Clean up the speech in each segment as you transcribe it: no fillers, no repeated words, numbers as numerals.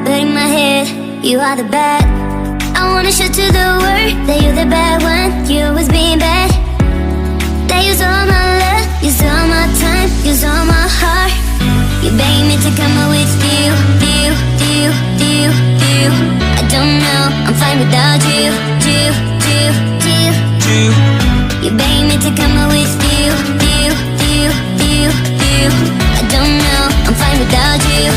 hurting my head, you are the bad. I wanna show to the world that you're the bad one. You always being bad. That use all my love, use all my time, use all my heart. You begging me to come out with you. I don't know, I'm fine without you. You begging me to come out with you. I don't know, I'm fine without you.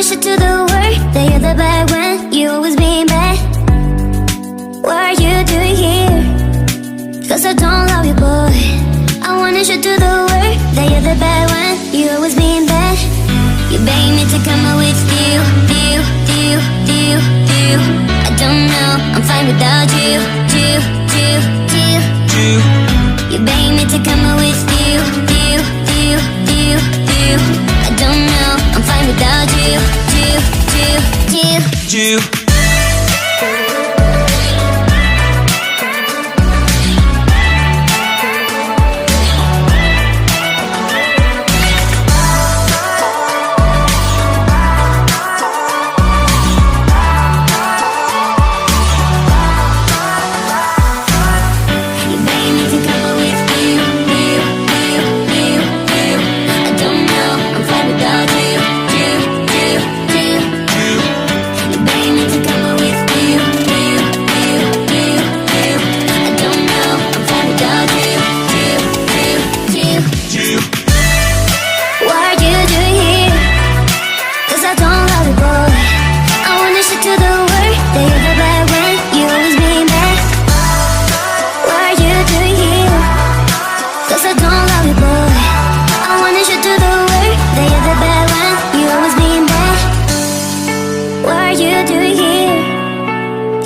To the world that you're the bad one, you always being bad. What are you doing here? Cause I don't love you, boy. I wanna show to the world that you're the bad one, you always being bad. You begging me to come out with you. I don't know, I'm fine without you. You begging me to come out with you. I don't know, I'm fine without you.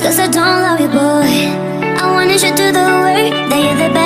Cause I don't love you, boy. I wanna show to the world that you're the best.